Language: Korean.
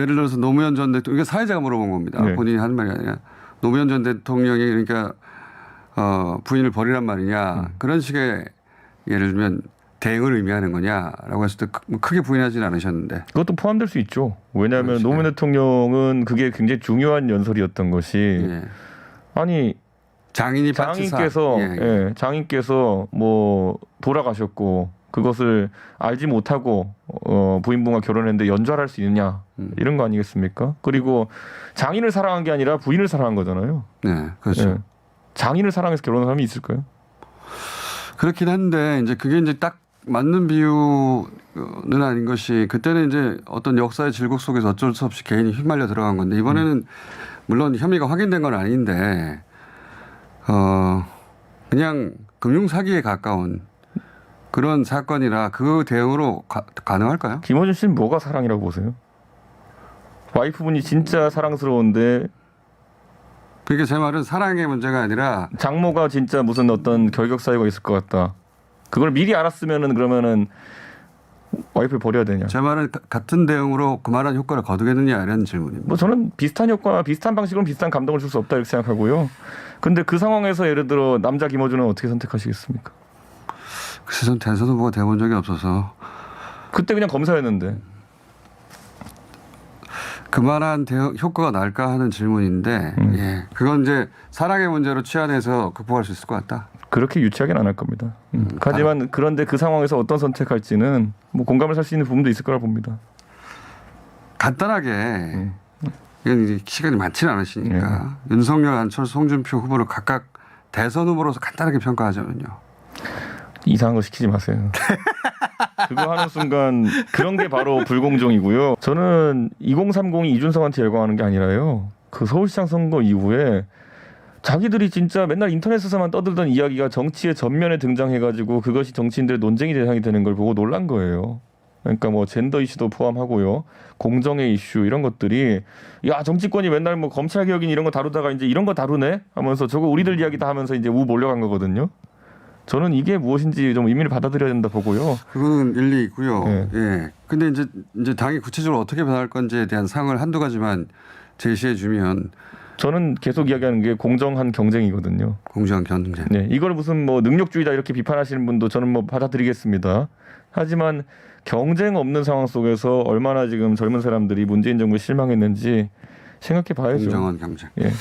예를 들어서 노무현 전 대통령, 이게 사회자가 물어본 겁니다. 네. 본인이 하는 말이 아니라 노무현 전 대통령이 그러니까 부인을 버리란 말이냐 그런 식의 예를 들면 대응을 의미하는 거냐라고 했을 때 크게 부인하지는 않으셨는데. 그것도 포함될 수 있죠. 왜냐하면 그렇지. 노무현 대통령은 그게 굉장히 중요한 연설이었던 것이 예. 아니 장인이 장인께서 장인께서 뭐 돌아가셨고 그것을 알지 못하고 부인분과 결혼했는데 연좌할 수 있느냐 이런 거 아니겠습니까? 그리고 장인을 사랑한 게 아니라 부인을 사랑한 거잖아요. 네, 그렇죠. 예. 장인을 사랑해서 결혼한 사람이 있을까요? 그렇긴 한데 이제 그게 이제 딱 맞는 비유는 아닌 것이 그때는 이제 어떤 역사의 질곡 속에서 어쩔 수 없이 개인이 휘말려 들어간 건데 이번에는 물론 혐의가 확인된 건 아닌데 그냥 금융 사기에 가까운 그런 사건이라 그 대응으로 가능할까요? 김어준 씨는 뭐가 사랑이라고 보세요? 와이프분이 진짜 사랑스러운데 그러니까 제 말은 사랑의 문제가 아니라 장모가 진짜 무슨 어떤 결격 사유가 있을 것 같다. 그걸 미리 알았으면은 그러면은 와이프를 버려야 되냐? 제 말은 같은 대응으로 그만한 효과를 거두겠느냐 이런 질문입니다. 뭐 저는 비슷한 효과, 비슷한 방식으로 비슷한 감동을 줄 수 없다 이렇게 생각하고요. 근데 그 상황에서 예를 들어 남자 김어준은 어떻게 선택하시겠습니까? 글쎄 전 대선 후보가 돼본 적이 없어서 그때 그냥 검사였는데. 그만한 대응 효과가 날까 하는 질문인데 예, 그건 이제 사랑의 문제로 치환해서 극복할 수 있을 것 같다. 그렇게 유치하게는 안 할 겁니다. 하지만 그런데 그 상황에서 어떤 선택할지는 뭐 공감을 살 수 있는 부분도 있을 거라 봅니다. 간단하게 이건 이제 시간이 많지는 않으시니까 윤석열, 안철수, 홍준표 후보를 각각 대선 후보로서 간단하게 평가하자면요. 이상한 거 시키지 마세요. 그거 하는 순간 그런 게 바로 불공정이고요. 저는 2030이 이준석한테 열광하는 게 아니라요. 그 서울시장 선거 이후에 자기들이 진짜 맨날 인터넷에서만 떠들던 이야기가 정치의 전면에 등장해가지고 그것이 정치인들의 논쟁의 대상이 되는 걸 보고 놀란 거예요. 그러니까 뭐 젠더 이슈도 포함하고요. 공정의 이슈 이런 것들이 야 정치권이 맨날 뭐 검찰 개혁인 이런 거 다루다가 이제 이런 거 다루네 하면서 저거 우리들 이야기 다 하면서 이제 우 몰려간 거거든요. 저는 이게 무엇인지 좀 의미를 받아들여야 된다 보고요. 그거는 일리 있고요. 네. 예. 근데 이제 당이 구체적으로 어떻게 변할 건지에 대한 사항을 한두 가지만 제시해 주면 저는 계속 이야기하는 게 공정한 경쟁이거든요. 공정한 경쟁. 네, 이걸 무슨 뭐 능력주의다 이렇게 비판하시는 분도 저는 뭐 받아들이겠습니다. 하지만 경쟁 없는 상황 속에서 얼마나 지금 젊은 사람들이 문재인 정부에 실망했는지 생각해 봐야죠. 공정한 경쟁. 예.